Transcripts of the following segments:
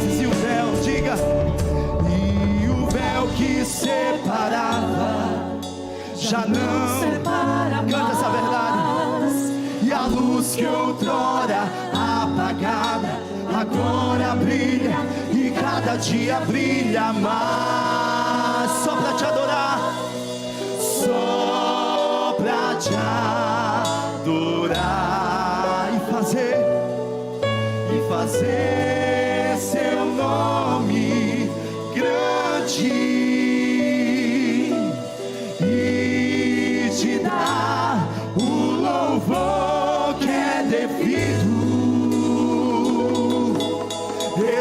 vezes. E o véu, diga. E o véu que separava já não separa mais. Canta essa verdade. E a luz que outrora apagada agora brilha, e cada dia brilha mais. Só pra te adorar, só pra te adorar e fazer seu nome grande e te dar o louvor que é devido.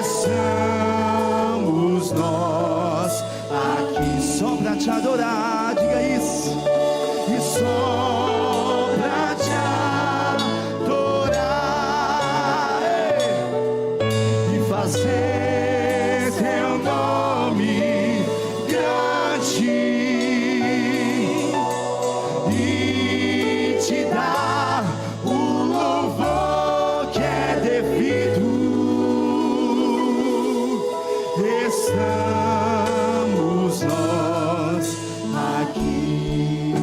Estamos nós aqui só pra te adorar, diga isso. E só pra te adorar e fazer teu nome grande e te dar o louvor que é devido. Estamos nós aqui.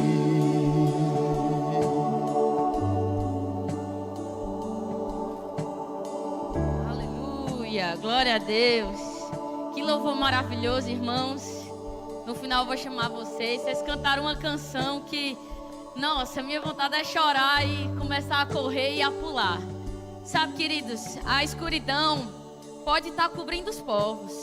Aleluia, glória a Deus. Que louvor maravilhoso, irmãos. No final eu vou chamar vocês. Vocês cantaram uma canção que, nossa, minha vontade é chorar e começar a correr e a pular. Sabe, queridos, a escuridão pode estar cobrindo os povos,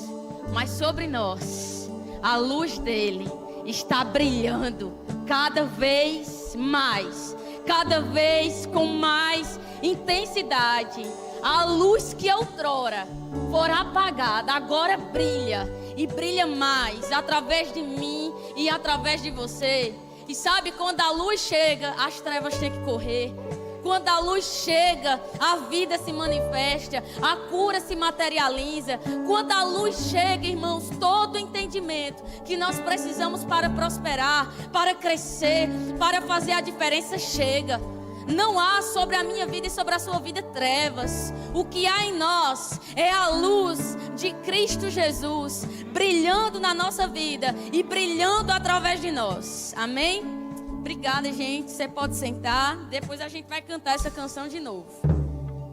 mas sobre nós a luz dele está brilhando cada vez mais, cada vez com mais intensidade. A luz que outrora fora apagada agora brilha, e brilha mais através de mim e através de você. E sabe, quando a luz chega, as trevas têm que correr. Quando a luz chega, a vida se manifesta, a cura se materializa. Quando a luz chega, irmãos, todo o entendimento que nós precisamos para prosperar, para crescer, para fazer a diferença chega. Não há sobre a minha vida e sobre a sua vida trevas. O que há em nós é a luz de Cristo Jesus brilhando na nossa vida e brilhando através de nós. Amém? Obrigada, gente. Você pode sentar. Depois a gente vai cantar essa canção de novo.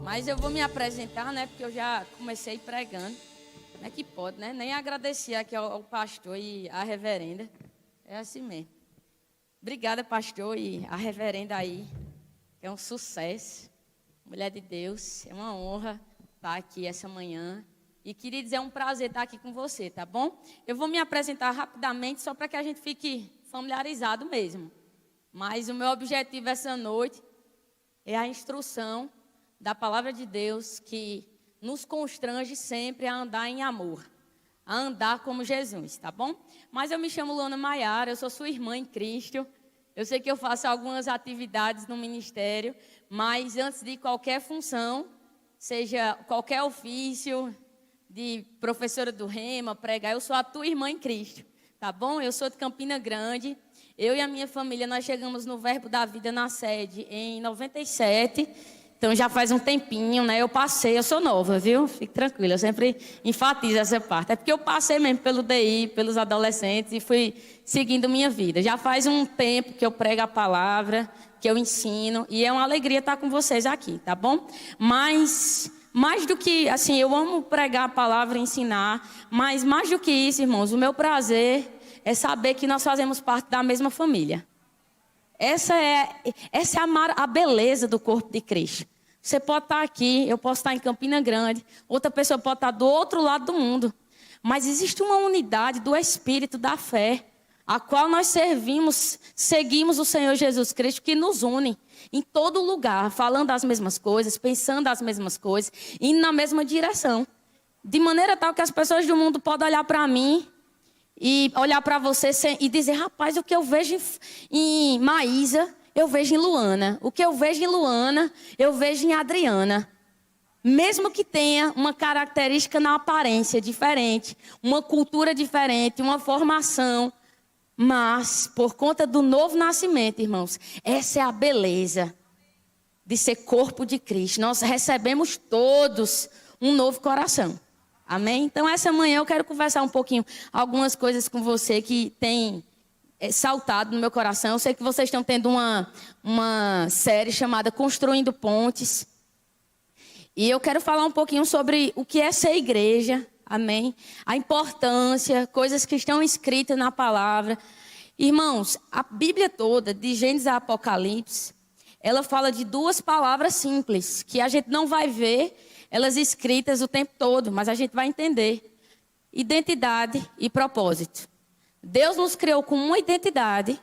Mas eu vou me apresentar, né? Porque eu já comecei pregando. Como é que pode, né? Nem agradecer aqui ao pastor e à reverenda. É assim mesmo. Obrigada, pastor, e a reverenda aí. É um sucesso. Mulher de Deus. É uma honra estar aqui essa manhã. E, queridos, é um prazer estar aqui com você, tá bom? Eu vou me apresentar rapidamente só para que a gente fique familiarizado mesmo. Mas o meu objetivo essa noite é a instrução da palavra de Deus que nos constrange sempre a andar em amor, a andar como Jesus, tá bom? Mas eu me chamo Luana Maiara, eu sou sua irmã em Cristo. Eu sei que eu faço algumas atividades no ministério, mas antes de qualquer função, seja qualquer ofício de professora do Rema, pregar, eu sou a tua irmã em Cristo, tá bom? Eu sou de Campina Grande. Eu e a minha família, nós chegamos no Verbo da Vida na sede em 97, então já faz um tempinho, né? Eu sou nova, viu? Fique tranquila, eu sempre enfatizo essa parte. É porque eu passei mesmo pelo DI, pelos adolescentes e fui seguindo minha vida. Já faz um tempo que eu prego a palavra, que eu ensino, e é uma alegria estar com vocês aqui, tá bom? Mas mais do que, assim, eu amo pregar a palavra e ensinar, mas mais do que isso, irmãos, o meu prazer é saber que nós fazemos parte da mesma família. Essa é a beleza do corpo de Cristo. Você pode estar aqui, eu posso estar em Campina Grande, outra pessoa pode estar do outro lado do mundo. Mas existe uma unidade do Espírito da fé, a qual nós seguimos o Senhor Jesus Cristo, que nos une em todo lugar, falando as mesmas coisas, pensando as mesmas coisas, indo na mesma direção. De maneira tal que as pessoas do mundo podem olhar para mim e olhar para você e dizer, rapaz, o que eu vejo em Maísa, eu vejo em Luana. O que eu vejo em Luana, eu vejo em Adriana. Mesmo que tenha uma característica na aparência diferente, uma cultura diferente, uma formação, mas por conta do novo nascimento, irmãos, essa é a beleza de ser corpo de Cristo. Nós recebemos todos um novo coração. Amém? Então, essa manhã eu quero conversar um pouquinho, algumas coisas com você que tem saltado no meu coração. Eu sei que vocês estão tendo uma série chamada Construindo Pontes. E eu quero falar um pouquinho sobre o que é ser igreja. Amém? A importância, coisas que estão escritas na palavra. Irmãos, a Bíblia toda, de Gênesis a Apocalipse, ela fala de duas palavras simples, que a gente não vai ver elas escritas o tempo todo, mas a gente vai entender. Identidade e propósito. Deus nos criou com uma identidade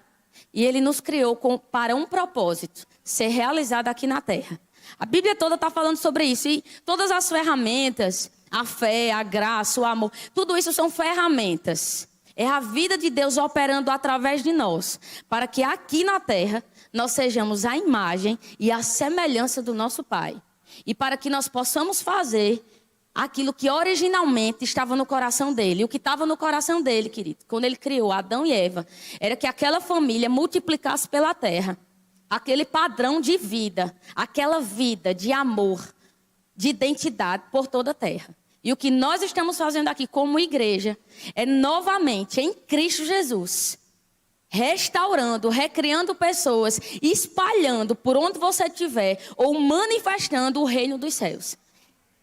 e Ele nos criou para um propósito, ser realizado aqui na terra. A Bíblia toda está falando sobre isso. E todas as ferramentas, a fé, a graça, o amor, tudo isso são ferramentas. É a vida de Deus operando através de nós, para que aqui na terra nós sejamos a imagem e a semelhança do nosso Pai. E para que nós possamos fazer aquilo que originalmente estava no coração dele. O que estava no coração dele, querido, quando ele criou Adão e Eva, era que aquela família multiplicasse pela terra. Aquele padrão de vida, aquela vida de amor, de identidade por toda a terra. E o que nós estamos fazendo aqui como igreja é novamente em Cristo Jesus, restaurando, recriando pessoas, espalhando por onde você estiver ou manifestando o reino dos céus.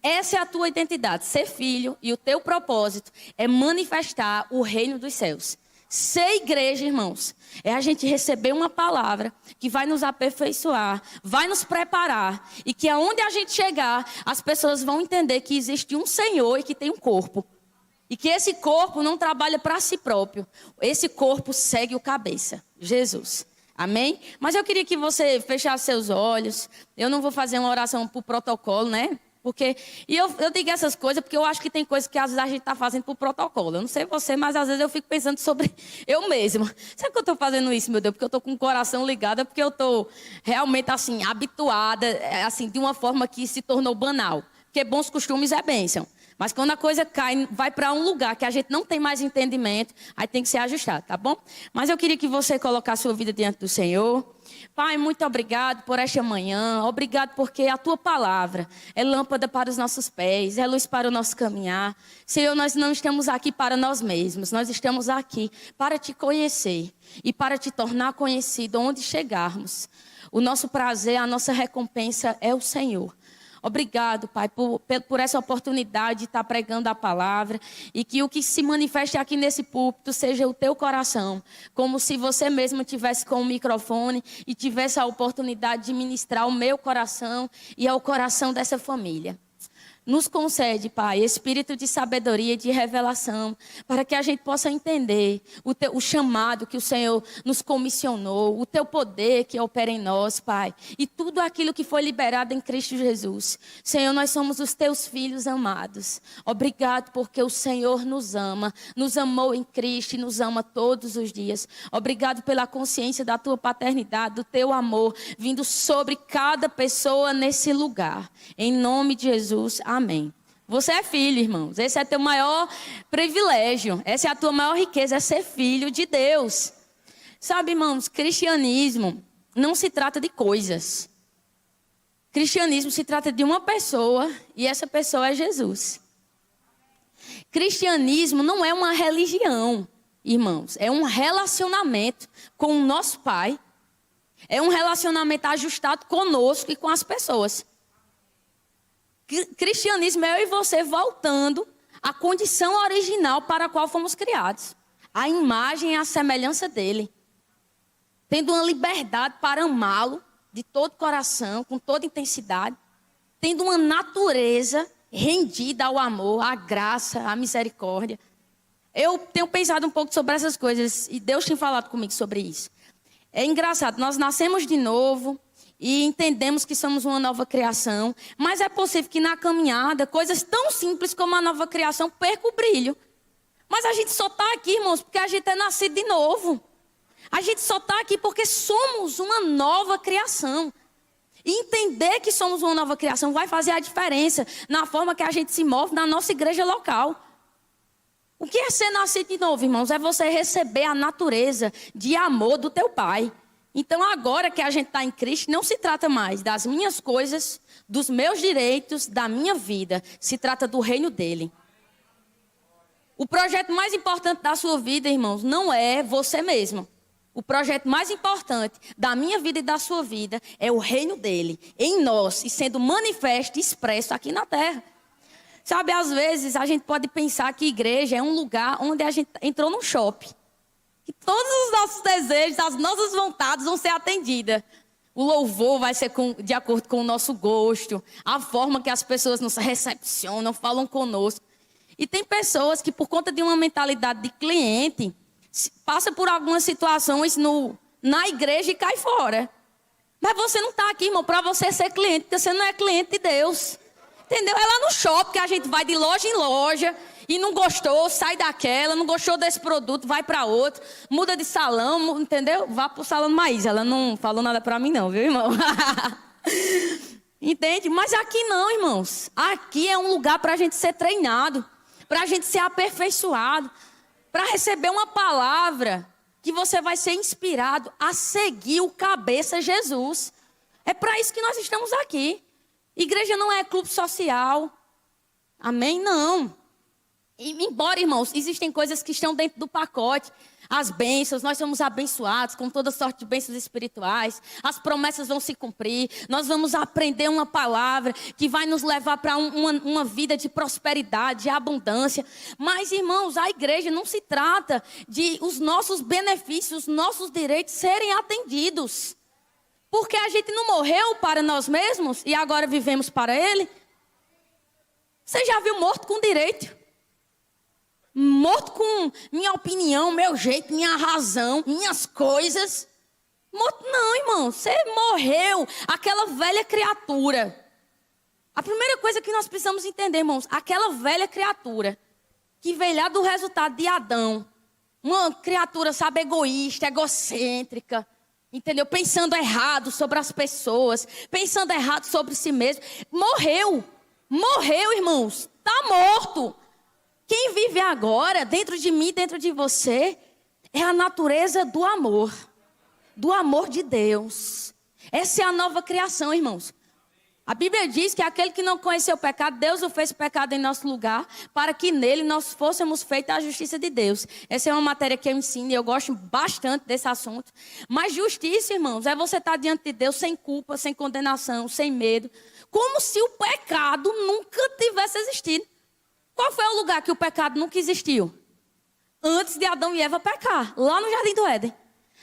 Essa é a tua identidade, ser filho, e o teu propósito é manifestar o reino dos céus. Ser igreja, irmãos, é a gente receber uma palavra que vai nos aperfeiçoar, vai nos preparar, e que aonde a gente chegar, as pessoas vão entender que existe um Senhor e que tem um corpo. E que esse corpo não trabalha para si próprio. Esse corpo segue o cabeça, Jesus. Amém? Mas eu queria que você fechasse seus olhos. Eu não vou fazer uma oração por protocolo, né? E eu digo essas coisas porque eu acho que tem coisas que às vezes a gente está fazendo por protocolo. Eu não sei você, mas às vezes eu fico pensando sobre eu mesma. Será que eu estou fazendo isso, meu Deus? Porque eu estou com o coração ligado, porque eu estou realmente assim, habituada, assim, de uma forma que se tornou banal. Porque bons costumes é bênção. Mas quando a coisa cai, vai para um lugar que a gente não tem mais entendimento, aí tem que ser ajustado, tá bom? Mas eu queria que você colocasse a sua vida diante do Senhor. Pai, muito obrigado por esta manhã. Obrigado porque a tua palavra é lâmpada para os nossos pés, é luz para o nosso caminhar. Senhor, nós não estamos aqui para nós mesmos, nós estamos aqui para te conhecer e para te tornar conhecido onde chegarmos. O nosso prazer, a nossa recompensa é o Senhor. Obrigado, Pai, por essa oportunidade de estar pregando a palavra e que o que se manifeste aqui nesse púlpito seja o teu coração, como se você mesmo tivesse com o microfone e tivesse a oportunidade de ministrar o meu coração e ao coração dessa família. Nos concede, Pai, espírito de sabedoria e de revelação, para que a gente possa entender o chamado que o Senhor nos comissionou, o teu poder que opera em nós, Pai, e tudo aquilo que foi liberado em Cristo Jesus. Senhor, nós somos os teus filhos amados. Obrigado porque o Senhor nos ama, nos amou em Cristo e nos ama todos os dias. Obrigado pela consciência da tua paternidade, do teu amor, vindo sobre cada pessoa nesse lugar. Em nome de Jesus, amém. Você é filho, irmãos. Esse é teu maior privilégio. Essa é a tua maior riqueza, é ser filho de Deus. Sabe, irmãos, cristianismo não se trata de coisas. Cristianismo se trata de uma pessoa e essa pessoa é Jesus. Cristianismo não é uma religião, irmãos. É um relacionamento com o nosso Pai. É um relacionamento ajustado conosco e com as pessoas. Cristianismo é eu e você voltando à condição original para a qual fomos criados. A imagem e a semelhança dele. Tendo uma liberdade para amá-lo de todo coração, com toda intensidade. Tendo uma natureza rendida ao amor, à graça, à misericórdia. Eu tenho pensado um pouco sobre essas coisas e Deus tem falado comigo sobre isso. É engraçado, nós nascemos de novo e entendemos que somos uma nova criação, mas é possível que na caminhada, coisas tão simples como a nova criação percam o brilho. Mas a gente só está aqui, irmãos, porque a gente é nascido de novo. A gente só está aqui porque somos uma nova criação. E entender que somos uma nova criação vai fazer a diferença na forma que a gente se move na nossa igreja local. O que é ser nascido de novo, irmãos? É você receber a natureza de amor do teu Pai. Então agora que a gente está em Cristo, não se trata mais das minhas coisas, dos meus direitos, da minha vida. Se trata do reino dele. O projeto mais importante da sua vida, irmãos, não é você mesmo. O projeto mais importante da minha vida e da sua vida é o reino dele, em nós, e sendo manifesto e expresso aqui na terra. Sabe, às vezes a gente pode pensar que igreja é um lugar onde a gente entrou num shopping. Que todos os nossos desejos, as nossas vontades vão ser atendidas. O louvor vai ser de acordo com o nosso gosto, a forma que as pessoas nos recepcionam, falam conosco. E tem pessoas que, por conta de uma mentalidade de cliente, passa por algumas situações na igreja e cai fora. Mas você não está aqui, irmão, para você ser cliente, porque você não é cliente de Deus. Entendeu? É lá no shopping que a gente vai de loja em loja e não gostou, sai daquela, não gostou desse produto, vai para outro, muda de salão, entendeu? Vá para o salão Maísa. Ela não falou nada para mim não, viu, irmão? Entende? Mas aqui não, irmãos. Aqui é um lugar para a gente ser treinado, para a gente ser aperfeiçoado, para receber uma palavra que você vai ser inspirado a seguir o cabeça Jesus. É para isso que nós estamos aqui. Igreja não é clube social. Amém? Não. E, embora, irmãos, existem coisas que estão dentro do pacote. As bênçãos, nós somos abençoados com toda sorte de bênçãos espirituais. As promessas vão se cumprir. Nós vamos aprender uma palavra que vai nos levar para uma vida de prosperidade, de abundância. Mas, irmãos, a igreja não se trata de os nossos benefícios, os nossos direitos serem atendidos. Porque a gente não morreu para nós mesmos e agora vivemos para Ele. Você já viu morto com direito? Morto com minha opinião, meu jeito, minha razão, minhas coisas. Morto não, irmão. Você morreu, aquela velha criatura. A primeira coisa que nós precisamos entender, irmãos, aquela velha criatura que veio lá do resultado de Adão. Uma criatura, sabe, egoísta, egocêntrica. Entendeu? Pensando errado sobre as pessoas, pensando errado sobre si mesmo. Morreu. Morreu, irmãos. Está morto. Quem vive agora, dentro de mim, dentro de você, é a natureza do amor. Do amor de Deus. Essa é a nova criação, irmãos. A Bíblia diz que aquele que não conheceu o pecado, Deus o fez pecado em nosso lugar, para que nele nós fôssemos feitos a justiça de Deus. Essa é uma matéria que eu ensino e eu gosto bastante desse assunto. Mas justiça, irmãos, é você estar diante de Deus sem culpa, sem condenação, sem medo. Como se o pecado nunca tivesse existido. Qual foi o lugar que o pecado nunca existiu? Antes de Adão e Eva pecar, lá no Jardim do Éden.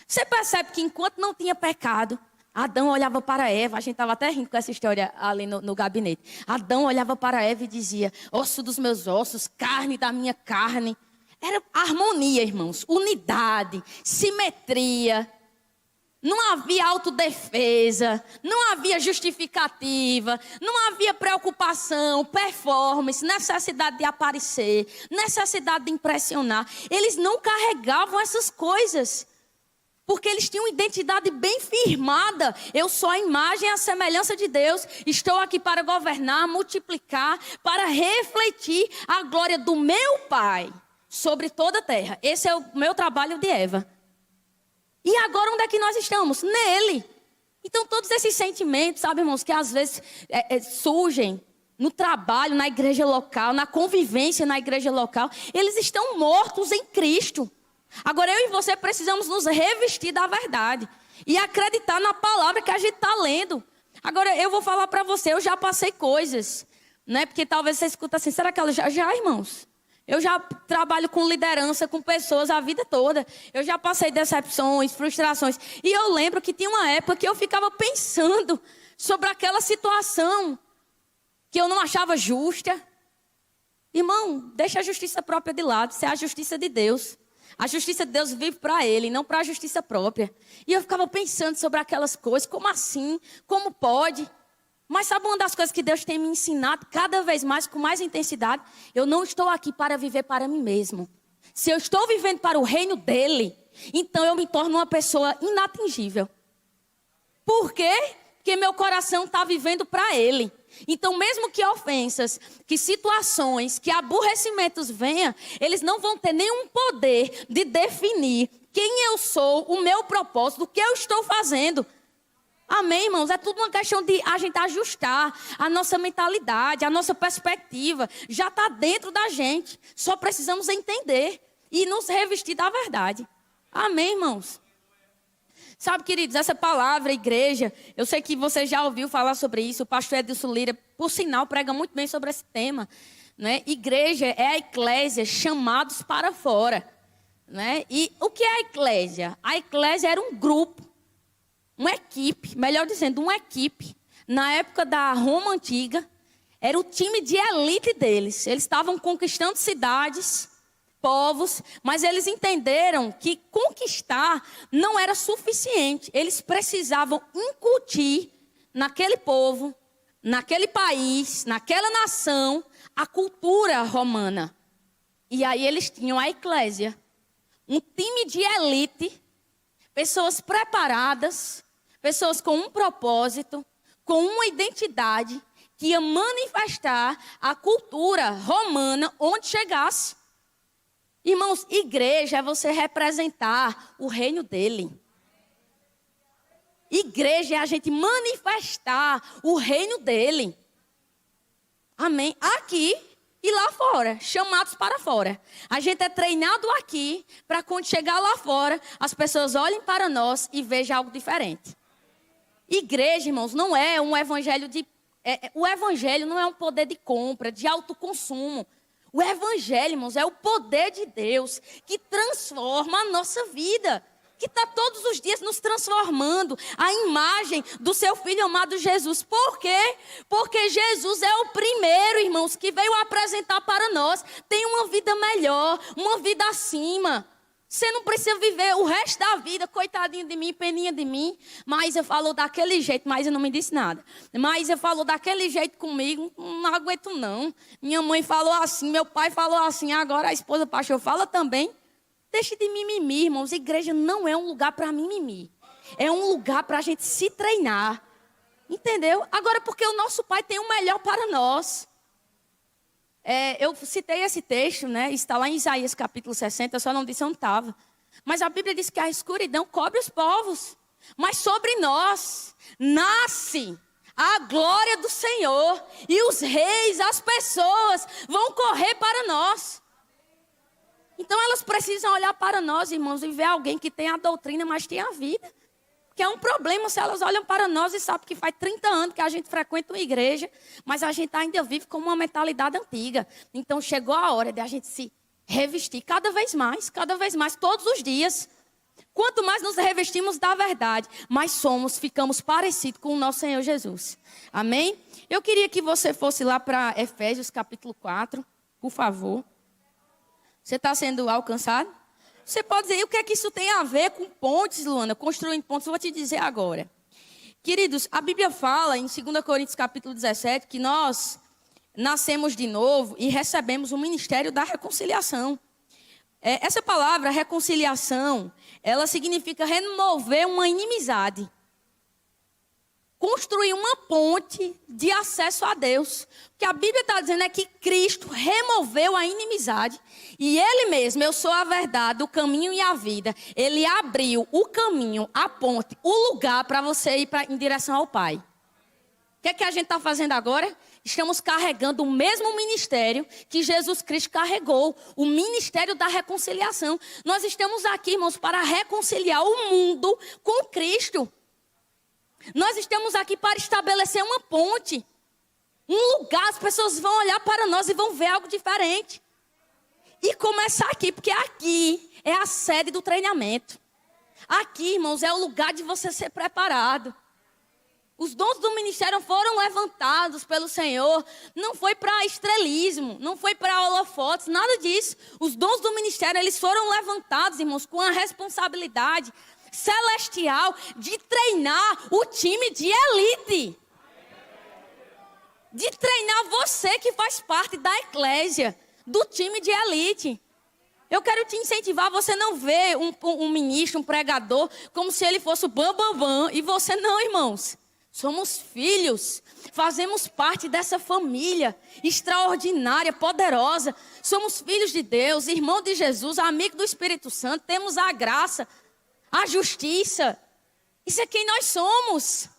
Você percebe que enquanto não tinha pecado, Adão olhava para Eva, a gente estava até rindo com essa história ali no gabinete. Adão olhava para Eva e dizia, osso dos meus ossos, carne da minha carne. Era harmonia, irmãos, unidade, simetria. Não havia autodefesa, não havia justificativa, não havia preocupação, performance, necessidade de aparecer, necessidade de impressionar. Eles não carregavam essas coisas. Porque eles tinham uma identidade bem firmada. Eu sou a imagem e a semelhança de Deus. Estou aqui para governar, multiplicar, para refletir a glória do meu Pai sobre toda a terra. Esse é o meu trabalho de Eva. E agora onde é que nós estamos? Nele. Então todos esses sentimentos, sabe, irmãos, que às vezes surgem no trabalho, na igreja local, na convivência na igreja local, eles estão mortos em Cristo. Agora eu e você precisamos nos revestir da verdade e acreditar na palavra que a gente está lendo. Agora eu vou falar para você, eu já passei coisas, né? Porque talvez você escuta assim, será que ela já, irmãos? Eu já trabalho com liderança, com pessoas a vida toda. Eu já passei decepções, frustrações. E eu lembro que tinha uma época que eu ficava pensando sobre aquela situação que eu não achava justa. Irmão, deixa a justiça própria de lado, isso é a justiça de Deus. A justiça de Deus vive para Ele, não para a justiça própria. E eu ficava pensando sobre aquelas coisas, como assim? Como pode? Mas sabe uma das coisas que Deus tem me ensinado cada vez mais, com mais intensidade? Eu não estou aqui para viver para mim mesmo. Se eu estou vivendo para o reino dEle, então eu me torno uma pessoa inatingível. Por quê? Porque meu coração está vivendo para Ele. Então, mesmo que ofensas, que situações, que aborrecimentos venham, eles não vão ter nenhum poder de definir quem eu sou, o meu propósito, o que eu estou fazendo. Amém, irmãos? É tudo uma questão de a gente ajustar a nossa mentalidade, a nossa perspectiva. Já está dentro da gente. Só precisamos entender e nos revestir da verdade. Amém, irmãos? Sabe, queridos, essa palavra, igreja, eu sei que você já ouviu falar sobre isso. O pastor Edilson Lira, por sinal, prega muito bem sobre esse tema. Né? Igreja é a eclésia chamados para fora. Né? E o que é a eclésia? A eclésia era um grupo. Uma equipe, melhor dizendo, uma equipe. Na época da Roma Antiga, era o time de elite deles. Eles estavam conquistando cidades, povos, mas eles entenderam que conquistar não era suficiente. Eles precisavam incutir naquele povo, naquele país, naquela nação, a cultura romana. E aí eles tinham a eclésia. Um time de elite, pessoas preparadas, pessoas com um propósito, com uma identidade, que ia manifestar a cultura romana onde chegasse. Irmãos, igreja é você representar o reino dele. Igreja é a gente manifestar o reino dele. Amém? Aqui e lá fora, chamados para fora. A gente é treinado aqui para quando chegar lá fora, as pessoas olhem para nós e vejam algo diferente. Igreja, irmãos, não é um evangelho de... o evangelho não é um poder de compra, de autoconsumo. O evangelho, irmãos, é o poder de Deus que transforma a nossa vida. Que está todos os dias nos transformando. A imagem do seu Filho amado Jesus. Por quê? Porque Jesus é o primeiro, irmãos, que veio apresentar para nós. Tem uma vida melhor, uma vida acima. Você não precisa viver o resto da vida, coitadinho de mim, peninha de mim. Mas eu falou daquele jeito, mas eu não me disse nada. Mas eu falou daquele jeito comigo, não aguento não. Minha mãe falou assim, meu pai falou assim, agora a esposa do pastor fala também. Deixe de mimimi, irmãos. Igreja não é um lugar para mimimi. É um lugar para a gente se treinar. Entendeu? Agora, porque o nosso Pai tem o melhor para nós. Eu citei esse texto, né? Está lá em Isaías capítulo 60, eu só não disse onde estava. Mas a Bíblia diz que a escuridão cobre os povos. Mas sobre nós nasce a glória do Senhor. E os reis, as pessoas vão correr para nós. Então elas precisam olhar para nós, irmãos, e ver alguém que tem a doutrina, mas tem a vida. Que é um problema se elas olham para nós e sabem que faz 30 anos que a gente frequenta uma igreja, mas a gente ainda vive com uma mentalidade antiga. Então chegou a hora de a gente se revestir cada vez mais, todos os dias. Quanto mais nos revestimos da verdade, mais ficamos parecidos com o nosso Senhor Jesus. Amém? Eu queria que você fosse lá para Efésios capítulo 4, por favor. Você está sendo alcançado? Você pode dizer, o que é que isso tem a ver com pontes, Luana? Construindo pontes, eu vou te dizer agora. Queridos, a Bíblia fala em 2 Coríntios capítulo 17 que nós nascemos de novo e recebemos o ministério da reconciliação. Essa palavra, reconciliação, ela significa remover uma inimizade. Construir uma ponte de acesso a Deus. O que a Bíblia está dizendo é que Cristo removeu a inimizade. E Ele mesmo, eu sou a verdade, o caminho e a vida. Ele abriu o caminho, a ponte, o lugar para você ir em direção ao Pai. O que é que a gente está fazendo agora? Estamos carregando o mesmo ministério que Jesus Cristo carregou. O ministério da reconciliação. Nós estamos aqui, irmãos, para reconciliar o mundo com Cristo. Nós estamos aqui para estabelecer uma ponte. Um lugar, as pessoas vão olhar para nós e vão ver algo diferente. E começar aqui, porque aqui é a sede do treinamento. Aqui, irmãos, é o lugar de você ser preparado. Os dons do ministério foram levantados pelo Senhor. Não foi para estrelismo, não foi para holofotes, nada disso. Os dons do ministério, eles foram levantados, irmãos, com a responsabilidade celestial de treinar o time de elite. De treinar você que faz parte da eclésia, do time de elite. Eu quero te incentivar, você não vê um ministro, um pregador, como se ele fosse o bam. E você não, irmãos. Somos filhos, fazemos parte dessa família extraordinária, poderosa. Somos filhos de Deus, irmão de Jesus, amigo do Espírito Santo. Temos a graça, a justiça. Isso é quem nós somos.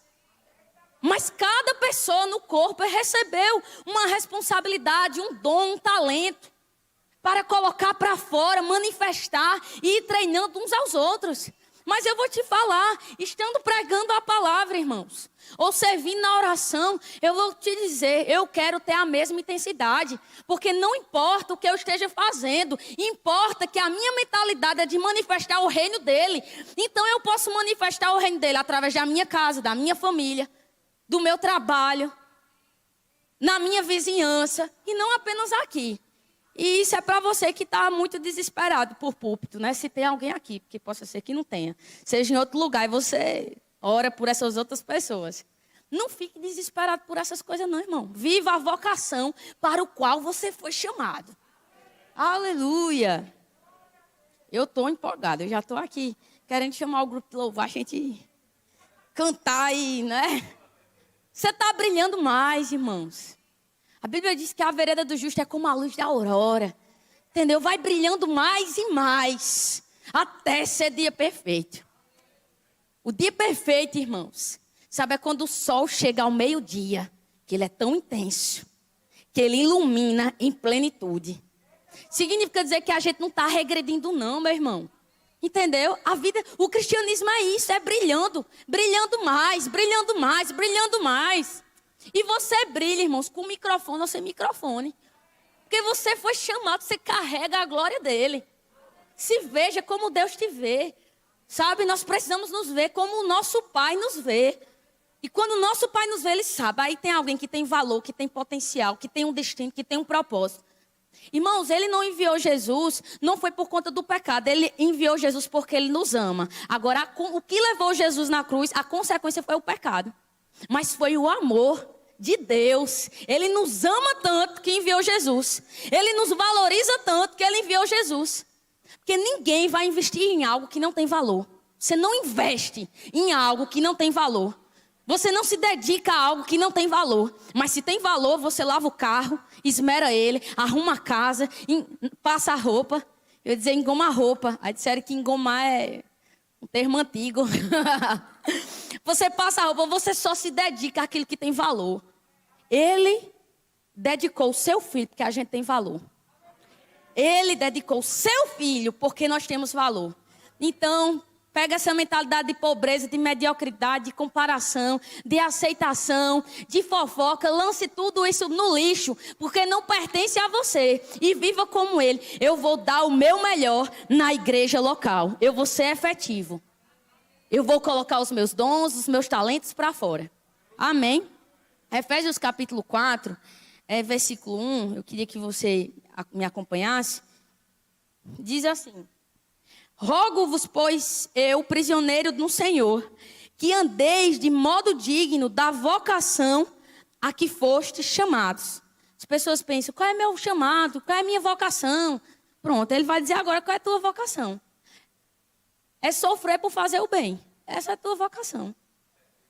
Mas cada pessoa no corpo recebeu uma responsabilidade, um dom, um talento para colocar para fora, manifestar e ir treinando uns aos outros. Mas eu vou te falar, estando pregando a palavra, irmãos, ou servindo na oração, eu vou te dizer, eu quero ter a mesma intensidade. Porque não importa o que eu esteja fazendo, importa que a minha mentalidade é de manifestar o reino dele. Então eu posso manifestar o reino dele através da minha casa, da minha família, do meu trabalho, na minha vizinhança, e não apenas aqui. E isso é para você que está muito desesperado por púlpito, né? Se tem alguém aqui, porque possa ser que não tenha. Seja em outro lugar e você ora por essas outras pessoas. Não fique desesperado por essas coisas não, irmão. Viva a vocação para o qual você foi chamado. Aleluia. Eu estou empolgada, eu já estou aqui querendo chamar o grupo de louvor, a gente cantar e, né? Você está brilhando mais, irmãos. A Bíblia diz que a vereda do justo é como a luz da aurora. Entendeu? Vai brilhando mais e mais. Até ser dia perfeito. O dia perfeito, irmãos. Sabe, é quando o sol chega ao meio-dia. Que ele é tão intenso. Que ele ilumina em plenitude. Significa dizer que a gente não está regredindo não, meu irmão. Entendeu? A vida, o cristianismo é isso. É brilhando. Brilhando mais, brilhando mais, brilhando mais. E você brilha, irmãos, com microfone ou sem microfone. Porque você foi chamado, você carrega a glória dele. Se veja como Deus te vê. Sabe, nós precisamos nos ver como o nosso Pai nos vê. E quando o nosso Pai nos vê, ele sabe. Aí tem alguém que tem valor, que tem potencial, que tem um destino, que tem um propósito. Irmãos, ele não enviou Jesus, não foi por conta do pecado. Ele enviou Jesus porque ele nos ama. Agora, o que levou Jesus na cruz, a consequência foi o pecado. Mas foi o amor de Deus. Ele nos ama tanto que enviou Jesus. Ele nos valoriza tanto que ele enviou Jesus. Porque ninguém vai investir em algo que não tem valor. Você não investe em algo que não tem valor. Você não se dedica a algo que não tem valor. Mas se tem valor, você lava o carro, esmera ele, arruma a casa, passa a roupa. Eu ia dizer engoma a roupa. Aí disseram que engomar é um termo antigo. Você passa a roupa, você só se dedica àquilo que tem valor. Ele dedicou o seu filho porque a gente tem valor. Ele dedicou o seu filho porque nós temos valor. Então, pega essa mentalidade de pobreza, de mediocridade, de comparação, de aceitação, de fofoca. Lance tudo isso no lixo, porque não pertence a você. E viva como ele. Eu vou dar o meu melhor na igreja local. Eu vou ser efetivo. Eu vou colocar os meus dons, os meus talentos para fora. Amém? Efésios capítulo 4, versículo 1. Eu queria que você me acompanhasse. Diz assim: rogo-vos, pois, eu, prisioneiro no Senhor, que andeis de modo digno da vocação a que fostes chamados. As pessoas pensam, qual é meu chamado? Qual é a minha vocação? Pronto, ele vai dizer agora qual é a tua vocação. É sofrer por fazer o bem. Essa é a tua vocação.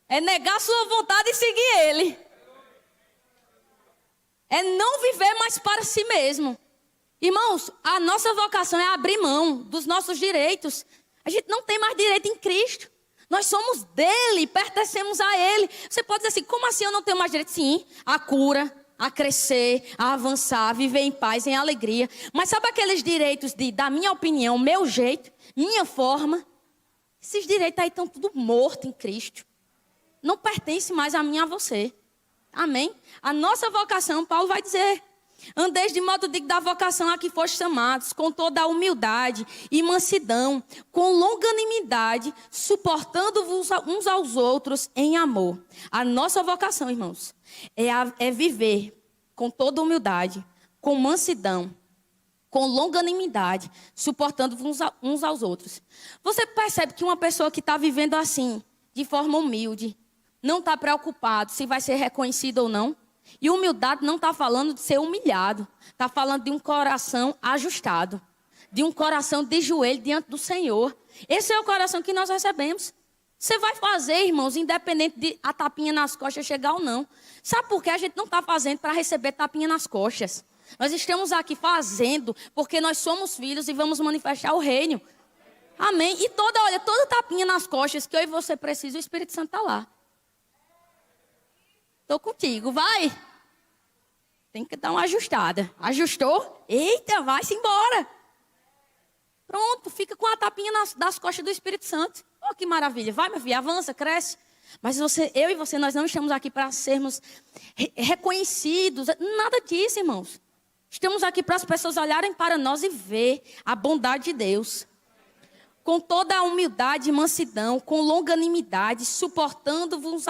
É negar sua vontade e seguir ele. É não viver mais para si mesmo. Irmãos, a nossa vocação é abrir mão dos nossos direitos. A gente não tem mais direito em Cristo. Nós somos dele, pertencemos a ele. Você pode dizer assim, como assim eu não tenho mais direito? Sim, a cura, a crescer, a avançar, a viver em paz, em alegria. Mas sabe aqueles direitos da minha opinião, meu jeito, minha forma? Esses direitos aí estão tudo morto em Cristo. Não pertence mais a mim e a você. Amém? A nossa vocação, Paulo vai dizer, andeis de modo digno da vocação a que fostes chamados, com toda a humildade e mansidão, com longanimidade, suportando-vos uns aos outros em amor. A nossa vocação, irmãos, é viver com toda humildade, com mansidão, com longanimidade, suportando-vos uns aos outros. Você percebe que uma pessoa que está vivendo assim, de forma humilde, não está preocupado se vai ser reconhecido ou não. E humildade não está falando de ser humilhado. Está falando de um coração ajustado. De um coração de joelho diante do Senhor. Esse é o coração que nós recebemos. Você vai fazer, irmãos, independente de a tapinha nas costas chegar ou não. Sabe por que a gente não está fazendo para receber tapinha nas costas? Nós estamos aqui fazendo porque nós somos filhos e vamos manifestar o reino. Amém? E toda tapinha nas costas que eu e você precisam, o Espírito Santo está lá. Tô contigo, vai. Tem que dar uma ajustada. Ajustou? Eita, vai-se embora. Pronto, fica com a tapinha das costas do Espírito Santo. Oh, que maravilha. Vai, meu filho, avança, cresce. Mas eu e você, nós não estamos aqui para sermos reconhecidos. Nada disso, irmãos. Estamos aqui para as pessoas olharem para nós e ver a bondade de Deus. Com toda a humildade e mansidão, com longanimidade, suportando-vos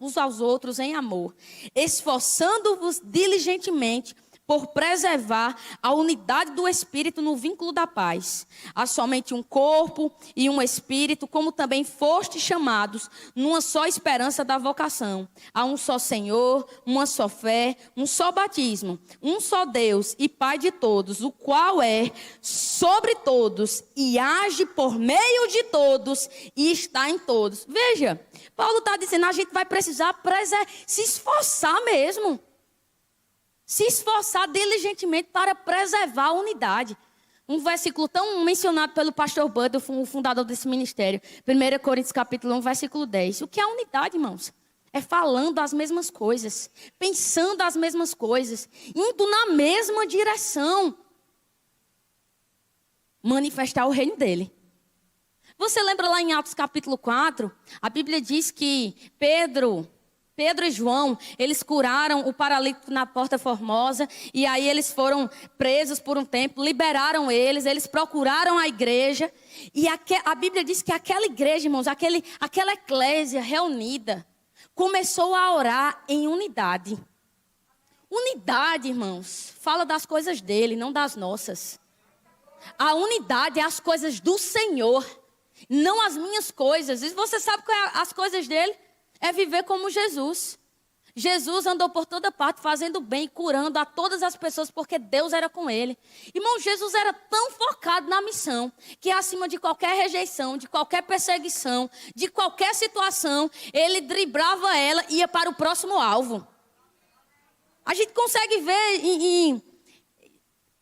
uns aos outros em amor, esforçando-vos diligentemente por preservar a unidade do Espírito no vínculo da paz. Há somente um corpo e um Espírito, como também fostes chamados, numa só esperança da vocação. Há um só Senhor, uma só fé, um só batismo, um só Deus e Pai de todos, o qual é sobre todos e age por meio de todos e está em todos. Veja, Paulo está dizendo, a gente vai precisar se esforçar mesmo. Se esforçar diligentemente para preservar a unidade. Um versículo tão mencionado pelo pastor Bud, o fundador desse ministério. 1 Coríntios capítulo 1, versículo 10. O que é a unidade, irmãos? É falando as mesmas coisas, pensando as mesmas coisas, indo na mesma direção. Manifestar o reino dele. Você lembra lá em Atos capítulo 4? A Bíblia diz que Pedro e João, eles curaram o paralítico na Porta Formosa. E aí eles foram presos por um tempo, liberaram eles procuraram a igreja. E a Bíblia diz que aquela igreja, irmãos, aquela eclésia reunida, começou a orar em unidade. Unidade, irmãos, fala das coisas dele, não das nossas. A unidade é as coisas do Senhor, não as minhas coisas. E você sabe qual é as coisas dele? É viver como Jesus. Jesus andou por toda parte fazendo bem e curando a todas as pessoas porque Deus era com ele. Irmão, Jesus era tão focado na missão que acima de qualquer rejeição, de qualquer perseguição, de qualquer situação, ele driblava ela e ia para o próximo alvo. A gente consegue ver em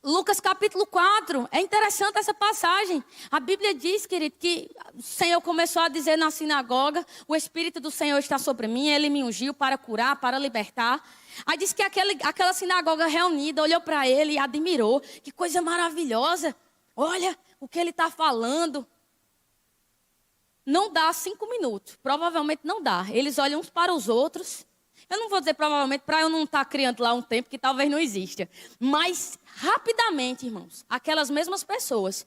Lucas capítulo 4, é interessante essa passagem. A Bíblia diz, querido, que o Senhor começou a dizer na sinagoga, o Espírito do Senhor está sobre mim, Ele me ungiu para curar, para libertar. Aí diz que aquela sinagoga reunida olhou para ele e admirou. Que coisa maravilhosa. Olha o que ele está falando. Não dá 5 minutos, provavelmente não dá. Eles olham uns para os outros. Eu não vou dizer provavelmente para eu não estar criando lá um tempo que talvez não exista. Mas rapidamente, irmãos, aquelas mesmas pessoas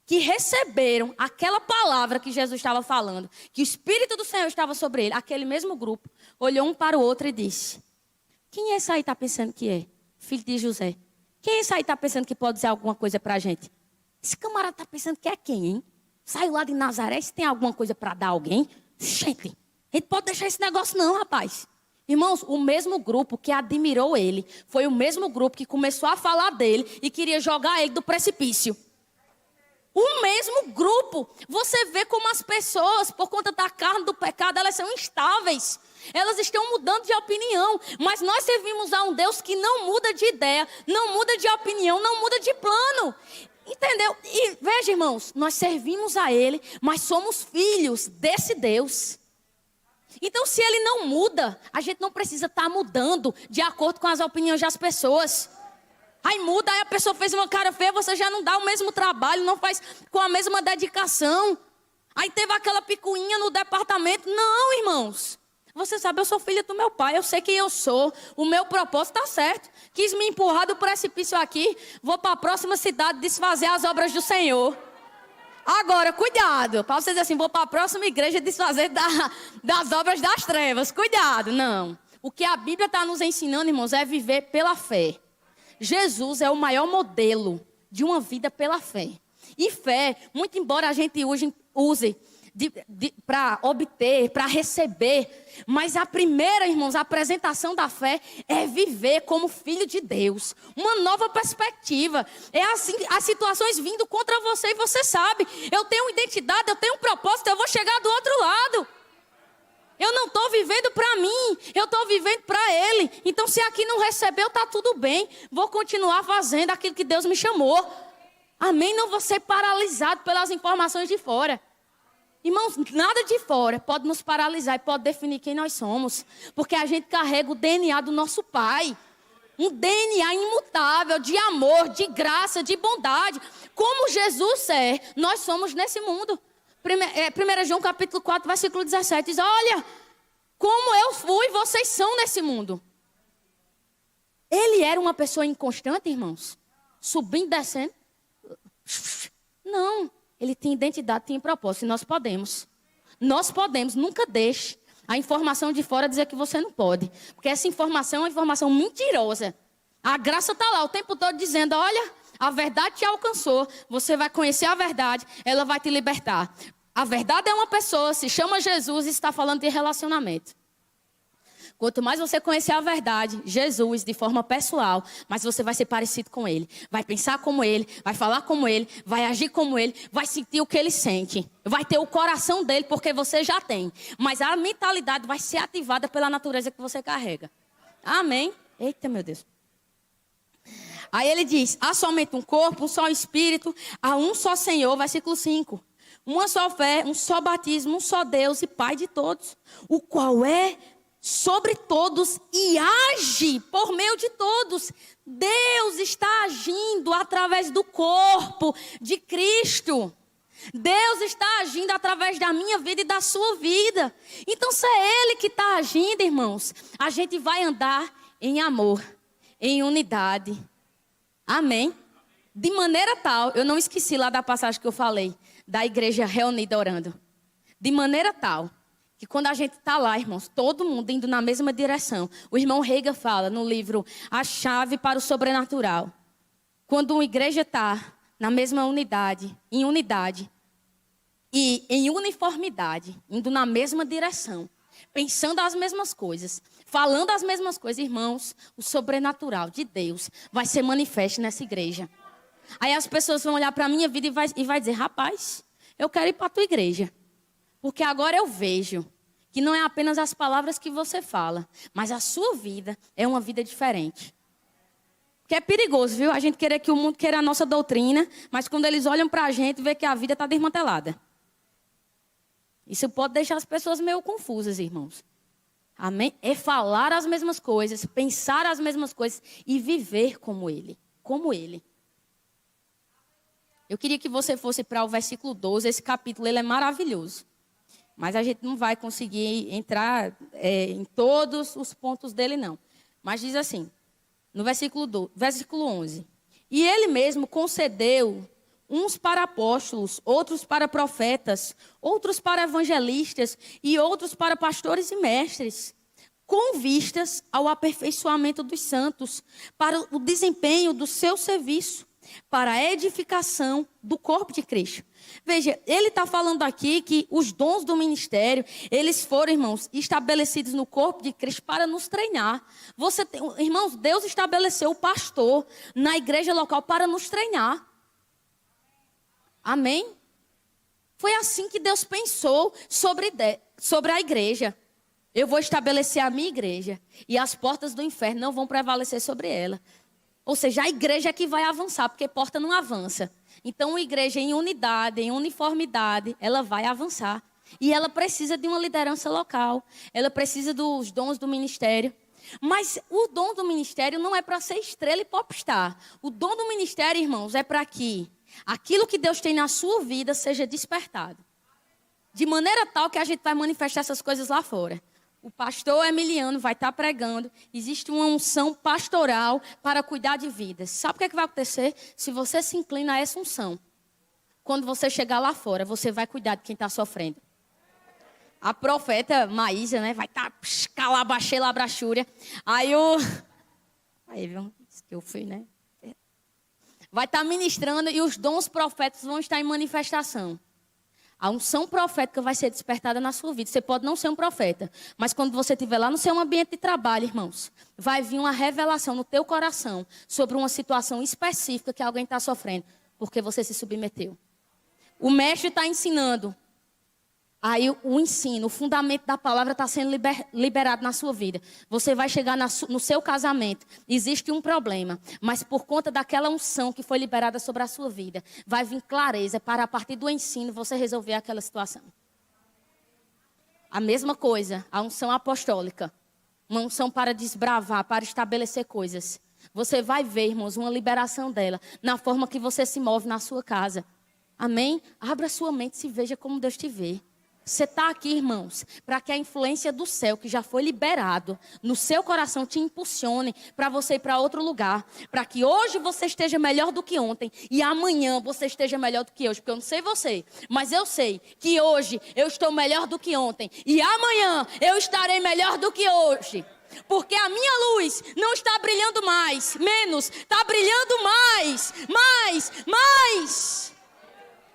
que receberam aquela palavra que Jesus estava falando, que o Espírito do Senhor estava sobre ele, aquele mesmo grupo, olhou um para o outro e disse: quem é esse aí que está pensando que é? Filho de José. Quem é esse aí que está pensando que pode dizer alguma coisa para a gente? Esse camarada está pensando que é quem, hein? Saiu lá de Nazaré, se tem alguma coisa para dar a alguém? Gente, a gente pode deixar esse negócio não, rapaz. Irmãos, o mesmo grupo que admirou ele, foi o mesmo grupo que começou a falar dele e queria jogar ele do precipício. O mesmo grupo. Você vê como as pessoas, por conta da carne, do pecado, elas são instáveis. Elas estão mudando de opinião. Mas nós servimos a um Deus que não muda de ideia, não muda de opinião, não muda de plano. Entendeu? E veja, irmãos, nós servimos a Ele, mas somos filhos desse Deus. Então, se Ele não muda, a gente não precisa estar mudando de acordo com as opiniões das pessoas. Aí muda, aí a pessoa fez uma cara feia, você já não dá o mesmo trabalho, não faz com a mesma dedicação. Aí teve aquela picuinha no departamento. Não, irmãos. Você sabe, eu sou filha do meu pai, eu sei quem eu sou. O meu propósito está certo. Quis me empurrar do precipício aqui, vou para a próxima cidade desfazer as obras do Senhor. Agora, cuidado, para você dizer assim, vou para a próxima igreja desfazer das obras das trevas. Cuidado, não. O que a Bíblia está nos ensinando, irmãos, é viver pela fé. Jesus é o maior modelo de uma vida pela fé. E fé, muito embora a gente use para obter, para receber, mas a primeira, irmãos, a apresentação da fé é viver como filho de Deus, uma nova perspectiva. É assim, as situações vindo contra você e você sabe, eu tenho uma identidade, eu tenho um propósito, eu vou chegar do outro lado. Eu não estou vivendo para mim, eu estou vivendo para Ele. Então, se aqui não recebeu, está tudo bem. Vou continuar fazendo aquilo que Deus me chamou. Amém? Não vou ser paralisado pelas informações de fora. Irmãos, nada de fora pode nos paralisar e pode definir quem nós somos. Porque a gente carrega o DNA do nosso Pai. Um DNA imutável de amor, de graça, de bondade. Como Jesus é, nós somos nesse mundo. 1 João capítulo 4, versículo 17 diz: olha, como eu fui, vocês são nesse mundo. Ele era uma pessoa inconstante, irmãos? Subindo e descendo? Não. Ele tem identidade, tem propósito. E nós podemos. Nós podemos. Nunca deixe a informação de fora dizer que você não pode. Porque essa informação é uma informação mentirosa. A graça está lá o tempo todo dizendo: olha, a verdade te alcançou. Você vai conhecer a verdade. Ela vai te libertar. A verdade é uma pessoa, se chama Jesus e está falando de relacionamento. Quanto mais você conhecer a verdade, Jesus, de forma pessoal, mais você vai ser parecido com Ele. Vai pensar como Ele, vai falar como Ele, vai agir como Ele, vai sentir o que Ele sente. Vai ter o coração dele, porque você já tem. Mas a mentalidade vai ser ativada pela natureza que você carrega. Amém? Eita, meu Deus. Aí ele diz: há somente um corpo, um só espírito, há um só Senhor, versículo 5. Uma só fé, um só batismo, um só Deus e Pai de todos, o qual é sobre todos e age por meio de todos. Deus está agindo através do corpo de Cristo. Deus está agindo através da minha vida e da sua vida. Então, se é Ele que está agindo, irmãos, a gente vai andar em amor, em unidade. Amém? De maneira tal, eu não esqueci lá da passagem que eu falei, da igreja reunida orando. De maneira tal que quando a gente está lá, irmãos, todo mundo indo na mesma direção. O irmão Reiga fala no livro A Chave para o Sobrenatural. Quando uma igreja está na mesma unidade, em unidade e em uniformidade, indo na mesma direção, pensando as mesmas coisas, falando as mesmas coisas, irmãos, o sobrenatural de Deus vai ser manifesto nessa igreja. Aí as pessoas vão olhar para a minha vida e vai dizer: rapaz, eu quero ir para a tua igreja. Porque agora eu vejo que não é apenas as palavras que você fala, mas a sua vida é uma vida diferente. Que é perigoso, viu? A gente querer que o mundo queira a nossa doutrina, mas quando eles olham para a gente, vê que a vida está desmantelada. Isso pode deixar as pessoas meio confusas, irmãos. Amém? É falar as mesmas coisas, pensar as mesmas coisas e viver como Ele. Como Ele. Eu queria que você fosse para o versículo 12. Esse capítulo ele é maravilhoso. Mas a gente não vai conseguir entrar em todos os pontos dele, não. Mas diz assim, no versículo 11. E ele mesmo concedeu uns para apóstolos, outros para profetas, outros para evangelistas e outros para pastores e mestres, com vistas ao aperfeiçoamento dos santos, para o desempenho do seu serviço, para a edificação do corpo de Cristo. Veja, ele está falando aqui que os dons do ministério, eles foram, irmãos, estabelecidos no corpo de Cristo para nos treinar. Irmãos, Deus estabeleceu o pastor na igreja local para nos treinar. Amém? Foi assim que Deus pensou sobre a igreja. Eu vou estabelecer a minha igreja e as portas do inferno não vão prevalecer sobre ela. Ou seja, a igreja é que vai avançar, porque porta não avança. Então, a igreja em unidade, em uniformidade, ela vai avançar. E ela precisa de uma liderança local. Ela precisa dos dons do ministério. Mas o dom do ministério não é para ser estrela e popstar. O dom do ministério, irmãos, é para que aquilo que Deus tem na sua vida seja despertado. De maneira tal que a gente vai manifestar essas coisas lá fora. O pastor Emiliano vai estar pregando. Existe uma unção pastoral para cuidar de vidas. Sabe o que vai acontecer? Se você se inclina a essa unção, quando você chegar lá fora, você vai cuidar de quem está sofrendo. A profeta Maísa, né, vai estar calabachê, labrachúria. Aí viu? Isso que eu fui, né? Vai estar ministrando e os dons proféticos vão estar em manifestação. A unção profética vai ser despertada na sua vida. Você pode não ser um profeta, mas quando você estiver lá no seu ambiente de trabalho, irmãos, vai vir uma revelação no teu coração sobre uma situação específica que alguém está sofrendo, porque você se submeteu. O mestre está ensinando. Aí o ensino, o fundamento da palavra está sendo liberado na sua vida. Você vai chegar no seu casamento. Existe um problema, mas por conta daquela unção que foi liberada sobre a sua vida, vai vir clareza para, a partir do ensino, você resolver aquela situação. A mesma coisa, a unção apostólica. Uma unção para desbravar, para estabelecer coisas. Você vai ver, irmãos, uma liberação dela na forma que você se move na sua casa. Amém? Abra sua mente e se veja como Deus te vê. Você está aqui, irmãos, para que a influência do céu, que já foi liberado no seu coração, te impulsione para você ir para outro lugar. Para que hoje você esteja melhor do que ontem e amanhã você esteja melhor do que hoje. Porque eu não sei você, mas eu sei que hoje eu estou melhor do que ontem e amanhã eu estarei melhor do que hoje. Porque a minha luz não está brilhando mais, menos, está brilhando mais.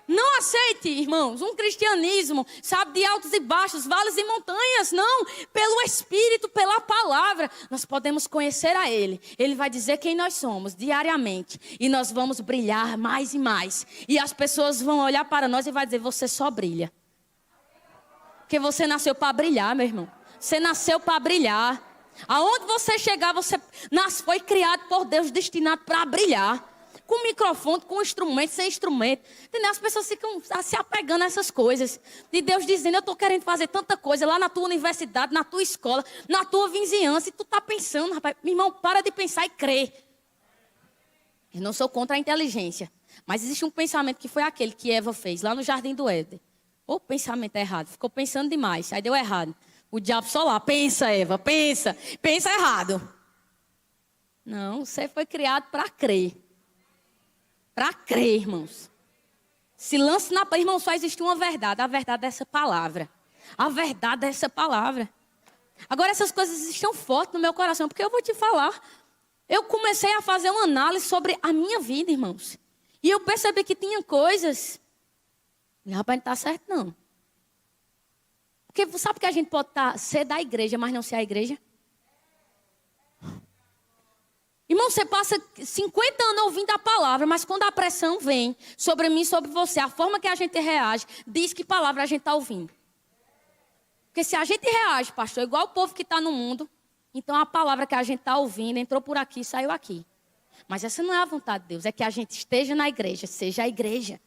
Não aceite, irmãos, um cristianismo, sabe, de altos e baixos, vales e montanhas. Não, pelo Espírito, pela palavra, nós podemos conhecer a Ele. Ele vai dizer quem nós somos diariamente. E nós vamos brilhar mais e mais. E as pessoas vão olhar para nós e vai dizer, você só brilha. Porque você nasceu para brilhar, meu irmão. Você nasceu para brilhar. Aonde você chegar, você foi criado por Deus, destinado para brilhar. Com microfone, com instrumento, sem instrumento. Entendeu? As pessoas ficam se apegando a essas coisas. E Deus dizendo, eu estou querendo fazer tanta coisa lá na tua universidade, na tua escola, na tua vizinhança. E tu está pensando, rapaz, meu irmão, para de pensar e crê. Eu não sou contra a inteligência. Mas existe um pensamento que foi aquele que Eva fez lá no Jardim do Éden. O pensamento é errado. Ficou pensando demais. Aí deu errado. O diabo só lá. Pensa, Eva, pensa. Pensa errado. Não, você foi criado para crer. Para crer, irmãos. Se lance na... Irmão, só existe uma verdade. A verdade é essa palavra. A verdade é essa palavra. Agora, essas coisas estão fortes no meu coração. Porque eu vou te falar. Eu comecei a fazer uma análise sobre a minha vida, irmãos. E eu percebi que tinha coisas... Rapaz, não está certo, não. Porque sabe que a gente pode ser da igreja, mas não ser a igreja? Irmão, você passa 50 anos ouvindo a palavra, mas quando a pressão vem sobre mim e sobre você, a forma que a gente reage, diz que palavra a gente está ouvindo. Porque se a gente reage, pastor, igual o povo que está no mundo, então a palavra que a gente está ouvindo entrou por aqui e saiu aqui. Mas essa não é a vontade de Deus, é que a gente esteja na igreja, seja a igreja.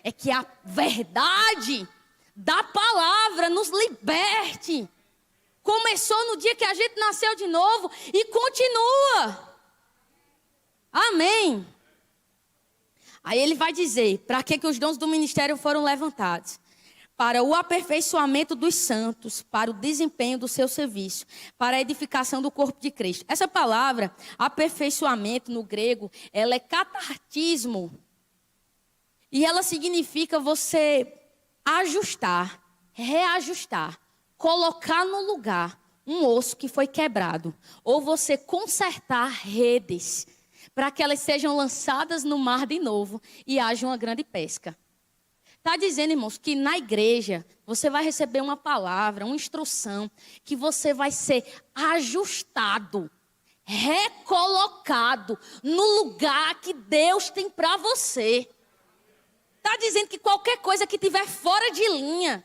É que a verdade da palavra nos liberte. Começou no dia que a gente nasceu de novo e continua. Amém. Aí ele vai dizer, para que os dons do ministério foram levantados? Para o aperfeiçoamento dos santos, para o desempenho do seu serviço, para a edificação do corpo de Cristo. Essa palavra, aperfeiçoamento no grego, ela é catartismo. E ela significa você ajustar, reajustar, colocar no lugar um osso que foi quebrado. Ou você consertar redes para que elas sejam lançadas no mar de novo e haja uma grande pesca. Está dizendo, irmãos, que na igreja você vai receber uma palavra, uma instrução, que você vai ser ajustado, recolocado no lugar que Deus tem para você. Está dizendo que qualquer coisa que estiver fora de linha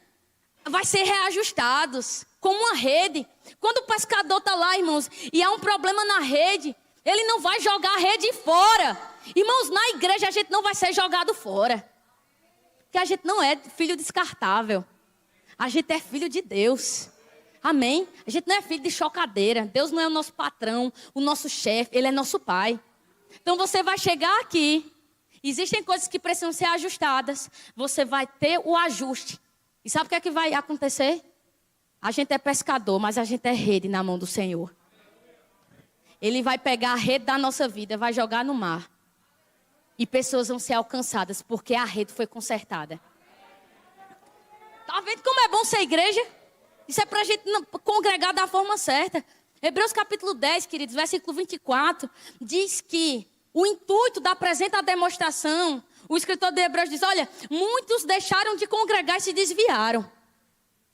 vai ser reajustados, como uma rede. Quando o pescador está lá, irmãos, e há um problema na rede, ele não vai jogar a rede fora. Irmãos, na igreja a gente não vai ser jogado fora. Porque a gente não é filho descartável. A gente é filho de Deus. Amém? A gente não é filho de chocadeira. Deus não é o nosso patrão, o nosso chefe. Ele é nosso pai. Então você vai chegar aqui. Existem coisas que precisam ser ajustadas. Você vai ter o ajuste. E sabe o que é que vai acontecer? A gente é pescador, mas a gente é rede na mão do Senhor. Ele vai pegar a rede da nossa vida, vai jogar no mar. E pessoas vão ser alcançadas, porque a rede foi consertada. Tá vendo como é bom ser igreja? Isso é para a gente congregar da forma certa. Hebreus capítulo 10, queridos, versículo 24, diz que o intuito da presente demonstração, o escritor de Hebreus diz, olha, muitos deixaram de congregar e se desviaram.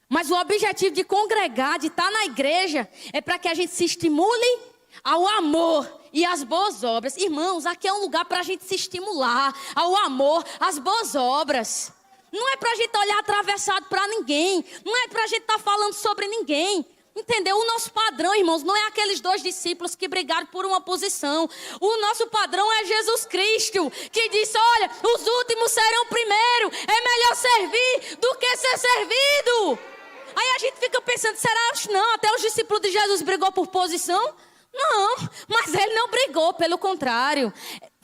Mas o objetivo de congregar, de estar na igreja, é para que a gente se estimule ao amor e às boas obras. Irmãos, aqui é um lugar para a gente se estimular ao amor, às boas obras. Não é para a gente olhar atravessado para ninguém. Não é para a gente estar falando sobre ninguém. Entendeu? O nosso padrão, irmãos, não é aqueles 2 discípulos que brigaram por uma posição. O nosso padrão é Jesus Cristo, que disse, olha, os últimos serão primeiro. É melhor servir do que ser servido. Aí a gente fica pensando, será que não? Até os discípulos de Jesus brigou por posição? Não, mas ele não brigou, pelo contrário.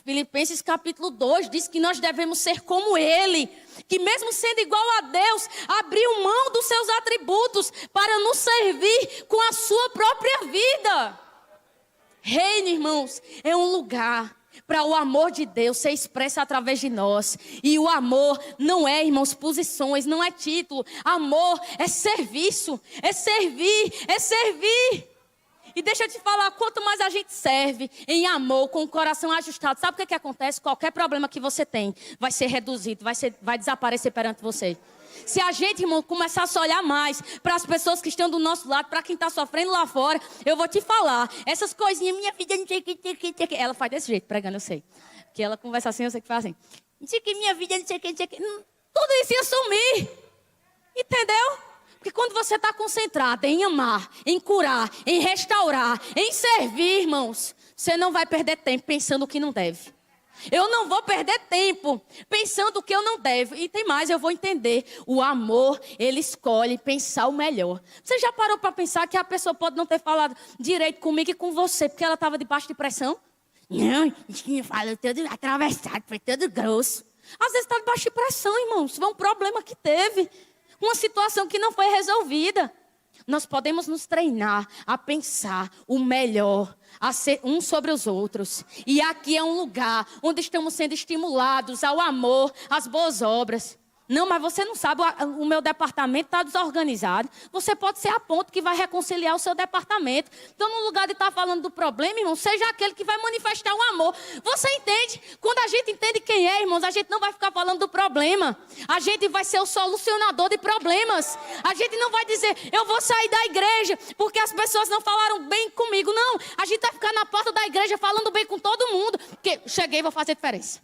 Filipenses capítulo 2 diz que nós devemos ser como ele, que mesmo sendo igual a Deus, abriu mão dos seus atributos para nos servir com a sua própria vida. Reino, irmãos, é um lugar para o amor de Deus ser expresso através de nós. E o amor não é, irmãos, posições, não é título. Amor é serviço, é servir, é servir. E deixa eu te falar, quanto mais a gente serve em amor, com o coração ajustado, sabe o que acontece? Qualquer problema que você tem vai ser reduzido, vai desaparecer perante você. Se a gente, irmão, começar a se olhar mais para as pessoas que estão do nosso lado, para quem está sofrendo lá fora, eu vou te falar, essas coisinhas, minha filha, não sei o que. Ela faz desse jeito, pregando, eu sei. Porque ela conversa assim, eu sei que faz assim. Não sei o que, minha vida, não sei o que. Tudo isso ia sumir. Entendeu? Porque quando você está concentrado em amar, em curar, em restaurar, em servir, irmãos, você não vai perder tempo pensando o que não deve. Eu não vou perder tempo pensando o que eu não devo. E tem mais, eu vou entender. O amor, ele escolhe pensar o melhor. Você já parou para pensar que a pessoa pode não ter falado direito comigo e com você, porque ela estava debaixo de pressão? Não, falou todo atravessado, foi todo grosso. Às vezes está debaixo de pressão, irmãos. Foi um problema que teve. Uma situação que não foi resolvida. Nós podemos nos treinar a pensar o melhor, a ser uns sobre os outros. E aqui é um lugar onde estamos sendo estimulados ao amor, às boas obras. Não, mas você não sabe, o meu departamento está desorganizado. Você pode ser a ponto que vai reconciliar o seu departamento. Então, no lugar de estar falando do problema, irmão, seja aquele que vai manifestar o amor. Você entende? Quando a gente entende quem é, irmãos, a gente não vai ficar falando do problema. A gente vai ser o solucionador de problemas. A gente não vai dizer, eu vou sair da igreja porque as pessoas não falaram bem comigo. Não, a gente vai ficar na porta da igreja falando bem com todo mundo. Porque cheguei e vou fazer diferença.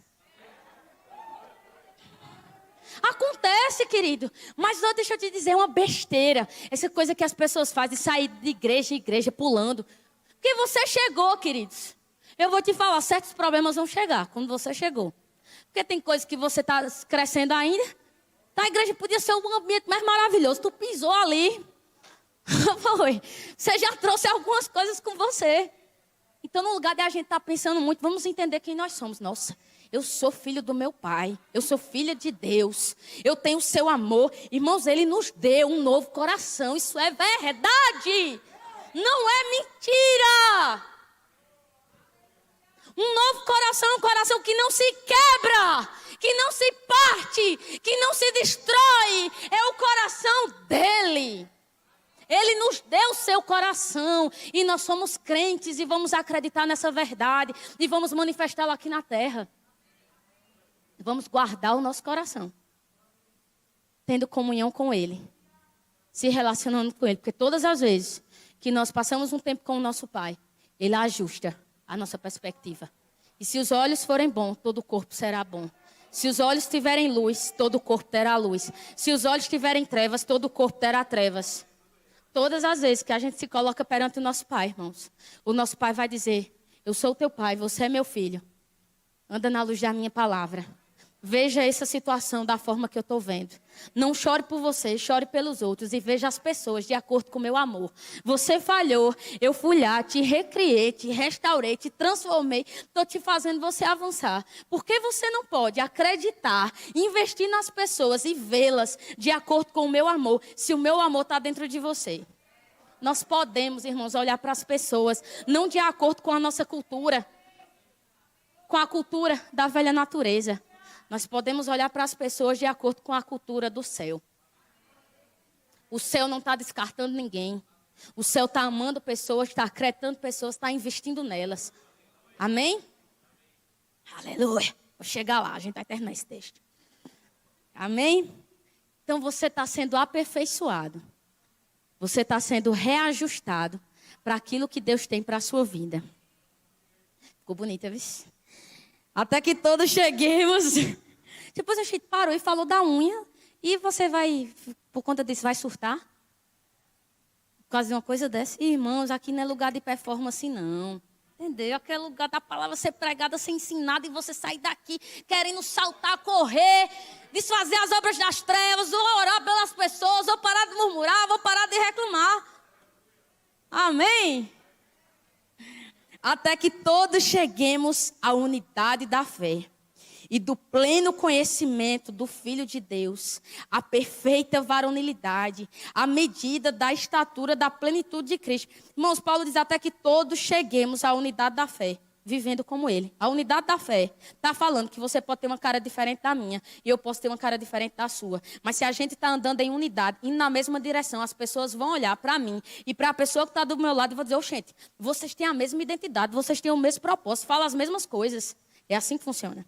Acontece, querido, mas deixa eu te dizer, é uma besteira. Essa coisa que as pessoas fazem, sair de igreja em igreja pulando. Porque você chegou, queridos. Eu vou te falar, certos problemas vão chegar quando você chegou. Porque tem coisas que você está crescendo ainda. A igreja podia ser um ambiente mais maravilhoso. Tu pisou ali. Foi. Você já trouxe algumas coisas com você. Então, no lugar de a gente estar pensando muito, vamos entender quem nós somos. Nossa, eu sou filho do meu pai. Eu sou filha de Deus. Eu tenho o seu amor. Irmãos, ele nos deu um novo coração. Isso é verdade. Não é mentira. Um novo coração, um coração que não se quebra, que não se parte, que não se destrói. É o coração dele. Ele nos deu o seu coração e nós somos crentes e vamos acreditar nessa verdade e vamos manifestá-la aqui na terra. Vamos guardar o nosso coração, tendo comunhão com ele, se relacionando com ele, porque todas as vezes que nós passamos um tempo com o nosso Pai, ele ajusta a nossa perspectiva. E se os olhos forem bons, todo o corpo será bom. Se os olhos tiverem luz, todo o corpo terá luz. Se os olhos tiverem trevas, todo o corpo terá trevas. Todas as vezes que a gente se coloca perante o nosso Pai, irmãos, o nosso Pai vai dizer, eu sou o teu Pai, você é meu filho. Anda na luz da minha palavra. Veja essa situação da forma que eu estou vendo. Não chore por você, chore pelos outros e veja as pessoas de acordo com o meu amor. Você falhou, eu fui lá, te recriei, te restaurei, te transformei. Estou te fazendo você avançar. Por que você não pode acreditar, investir nas pessoas e vê-las de acordo com o meu amor, se o meu amor está dentro de você? Nós podemos, irmãos, olhar para as pessoas, não de acordo com a nossa cultura, com a cultura da velha natureza. Nós podemos olhar para as pessoas de acordo com a cultura do céu. O céu não está descartando ninguém. O céu está amando pessoas, está acreditando pessoas, está investindo nelas. Amém? Aleluia. Vou chegar lá, a gente vai terminar esse texto. Amém? Então você está sendo aperfeiçoado. Você está sendo reajustado para aquilo que Deus tem para a sua vida. Ficou bonita, viu? Até que todos cheguemos. Depois a gente parou e falou da unha. E você vai, por conta disso, vai surtar? Por causa de uma coisa dessa? Irmãos, aqui não é lugar de performance, não. Entendeu? Aquele lugar da palavra ser pregada, ser ensinada e você sair daqui querendo saltar, correr, desfazer as obras das trevas, ou orar pelas pessoas, ou parar de murmurar, ou parar de reclamar. Amém? Até que todos cheguemos à unidade da fé e do pleno conhecimento do Filho de Deus, a perfeita varonilidade, a medida da estatura da plenitude de Cristo. Irmãos, Paulo diz até que todos cheguemos à unidade da fé, vivendo como Ele. A unidade da fé está falando que você pode ter uma cara diferente da minha e eu posso ter uma cara diferente da sua. Mas se a gente está andando em unidade, indo na mesma direção, as pessoas vão olhar para mim e para a pessoa que está do meu lado e vão dizer, gente, vocês têm a mesma identidade, vocês têm o mesmo propósito, falam as mesmas coisas. É assim que funciona.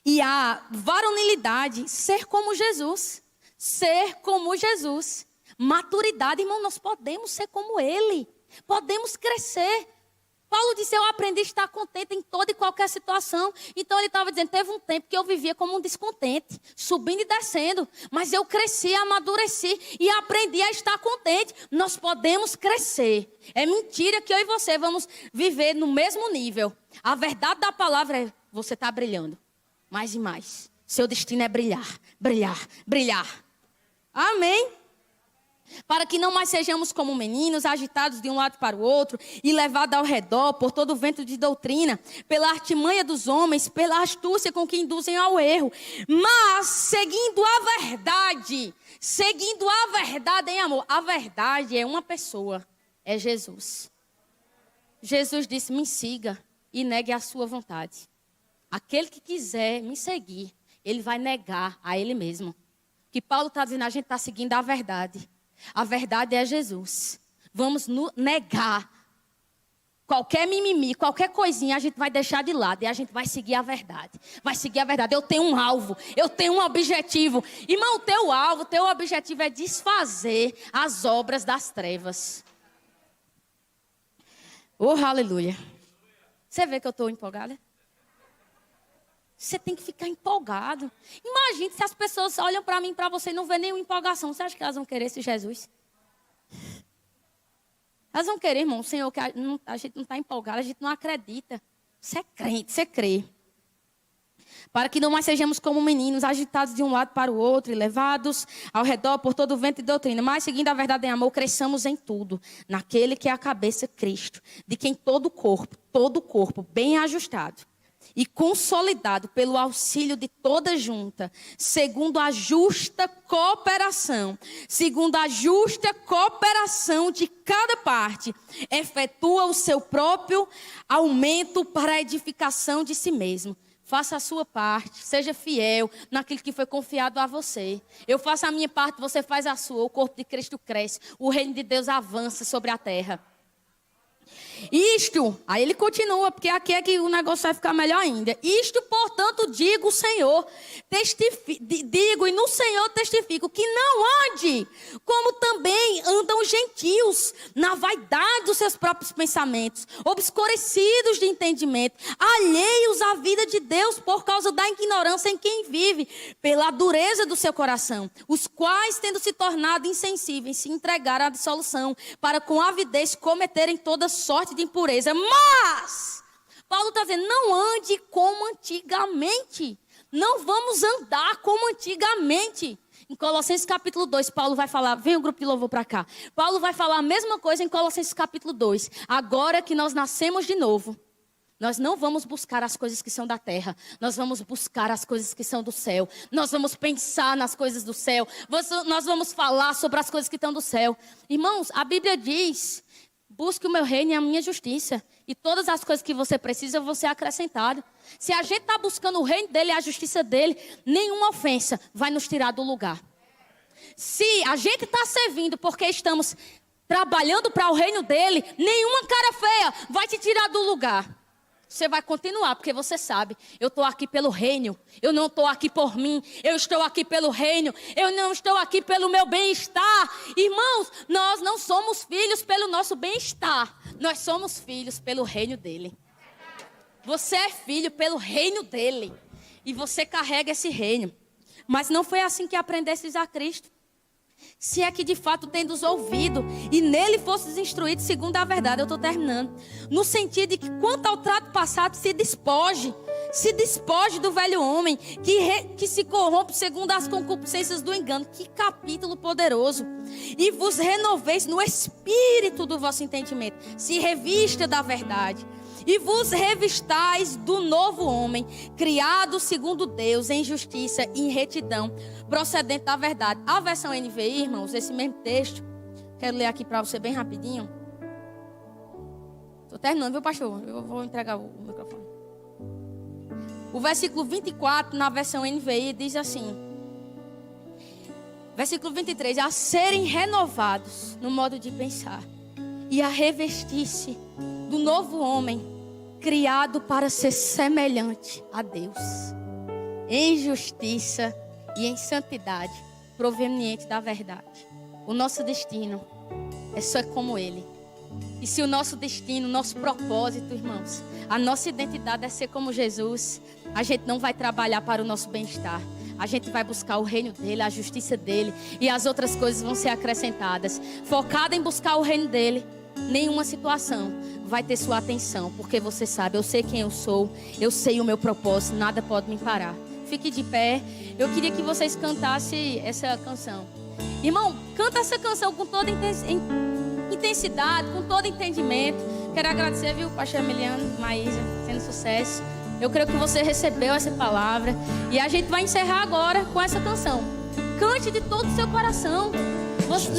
E a varonilidade, ser como Jesus. Ser como Jesus. Maturidade, irmão, nós podemos ser como Ele. Podemos crescer. Paulo disse, eu aprendi a estar contente em toda e qualquer situação. Então ele estava dizendo, teve um tempo que eu vivia como um descontente, subindo e descendo. Mas eu cresci, amadureci e aprendi a estar contente. Nós podemos crescer. É mentira que eu e você vamos viver no mesmo nível. A verdade da palavra é, você está brilhando. Mais e mais. Seu destino é brilhar, brilhar, brilhar. Amém? Para que não mais sejamos como meninos, agitados de um lado para o outro e levados ao redor por todo o vento de doutrina, pela artimanha dos homens, pela astúcia com que induzem ao erro, mas seguindo a verdade em amor. A verdade é uma pessoa, é Jesus. Jesus disse, me siga e negue a sua vontade. Aquele que quiser me seguir, ele vai negar a ele mesmo. Que Paulo está dizendo, a gente está seguindo a verdade. A verdade é Jesus. Vamos negar qualquer mimimi, qualquer coisinha, a gente vai deixar de lado e a gente vai seguir a verdade. Vai seguir a verdade. Eu tenho um alvo, eu tenho um objetivo. Irmão, o teu alvo, o teu objetivo é desfazer as obras das trevas. Oh, aleluia. Você vê que eu estou empolgada? Você tem que ficar empolgado. Imagine se as pessoas olham para mim, para você e não vê nenhuma empolgação. Você acha que elas vão querer esse Jesus? Elas vão querer, irmão, o Senhor, que a gente não está empolgado, a gente não acredita. Você é crente, você crê. Para que não mais sejamos como meninos, agitados de um lado para o outro e levados ao redor por todo o vento e doutrina. Mas, seguindo a verdade em amor, cresçamos em tudo, naquele que é a cabeça, Cristo, de quem todo o corpo, bem ajustado e consolidado pelo auxílio de toda junta, segundo a justa cooperação de cada parte, efetua o seu próprio aumento para a edificação de si mesmo. Faça a sua parte, seja fiel naquilo que foi confiado a você. Eu faço a minha parte, você faz a sua. O corpo de Cristo cresce, o reino de Deus avança sobre a terra. Isto, aí ele continua, porque aqui é que o negócio vai ficar melhor ainda. Isto, portanto, digo o Senhor, digo e no Senhor testifico, que não ande como também andam os gentios, na vaidade dos seus próprios pensamentos, obscurecidos de entendimento, alheios à vida de Deus por causa da ignorância em quem vive, pela dureza do seu coração, os quais, tendo se tornado insensíveis, se entregaram à dissolução, para com avidez cometerem toda sorte de impureza. Mas Paulo está dizendo, não ande como antigamente. Não vamos andar como antigamente. Em Colossenses capítulo 2, Paulo vai falar, vem o grupo de louvor para cá. Paulo vai falar a mesma coisa em Colossenses capítulo 2. Agora que nós nascemos de novo, nós não vamos buscar as coisas que são da terra. Nós vamos buscar as coisas que são do céu. Nós vamos pensar nas coisas do céu. Nós vamos falar sobre as coisas que estão do céu. Irmãos, a Bíblia diz, busque o meu reino e a minha justiça. E todas as coisas que você precisa vão ser acrescentadas. Se a gente está buscando o reino dele e a justiça dele, nenhuma ofensa vai nos tirar do lugar. Se a gente está servindo porque estamos trabalhando para o reino dele, nenhuma cara feia vai te tirar do lugar. Você vai continuar, porque você sabe, eu estou aqui pelo reino, eu não estou aqui por mim, eu estou aqui pelo reino, eu não estou aqui pelo meu bem-estar. Irmãos, nós não somos filhos pelo nosso bem-estar, nós somos filhos pelo reino dele. Você é filho pelo reino dele, e você carrega esse reino. Mas não foi assim que aprendestes a Cristo. Se é que de fato tendes ouvido e nele fostes instruídos segundo a verdade. Eu estou terminando. No sentido de que quanto ao trato passado se despoje do velho homem que se corrompe segundo as concupiscências do engano. Que capítulo poderoso. E vos renoveis no espírito do vosso entendimento. Se revista da verdade. E vos revistais do novo homem, criado segundo Deus, em justiça e em retidão, procedente da verdade. A versão NVI, irmãos, esse mesmo texto, quero ler aqui para você bem rapidinho. Estou terminando, viu, pastor? Eu vou entregar o microfone. O versículo 24, na versão NVI, diz assim. Versículo 23, a serem renovados no modo de pensar e a revestir-se do novo homem, criado para ser semelhante a Deus, em justiça e em santidade, proveniente da verdade. O nosso destino é só como Ele. E se o nosso destino, nosso propósito, irmãos, a nossa identidade é ser como Jesus, a gente não vai trabalhar para o nosso bem-estar. A gente vai buscar o reino dele, a justiça dele, e as outras coisas vão ser acrescentadas. Focada em buscar o reino dele, nenhuma situação vai ter sua atenção, porque você sabe, eu sei quem eu sou, eu sei o meu propósito, nada pode me parar. Fique de pé. Eu queria que vocês cantassem essa canção. Irmão, canta essa canção com toda intensidade, com todo entendimento. Quero agradecer, viu, pastor Emiliano, Maísa, sendo sucesso. Eu creio que você recebeu essa palavra. E a gente vai encerrar agora com essa canção. Cante de todo o seu coração.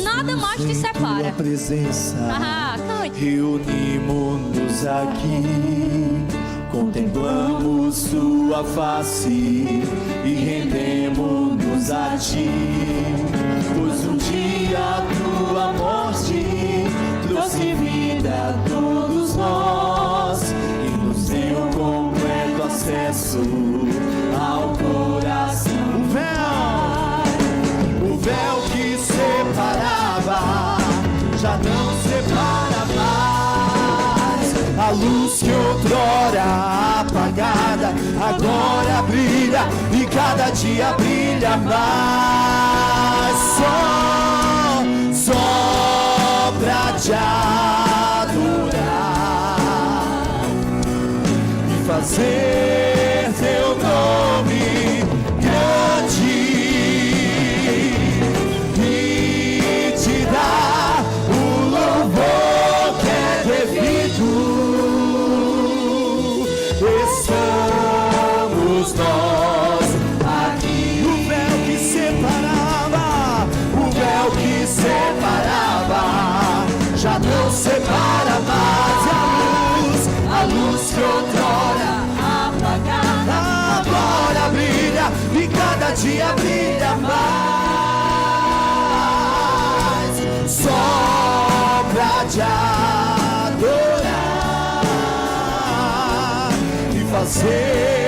Nada mais te separa. Tua presença, cante. reunimos-nos aqui, contemplamos sua face e rendemos-nos a ti. Pois um dia a tua morte trouxe vida a todos nós e nos deu completo acesso ao coração. O véu que separava já não separa mais. A luz que outrora apagada agora brilha e cada dia brilha mais. Só pra te adorar e fazer teu nome grande. Estamos nós aqui. O véu que separava, já não separa mais. A luz que outrora apagada, agora brilha e cada dia brilha mais. Só pra te adorar e fazer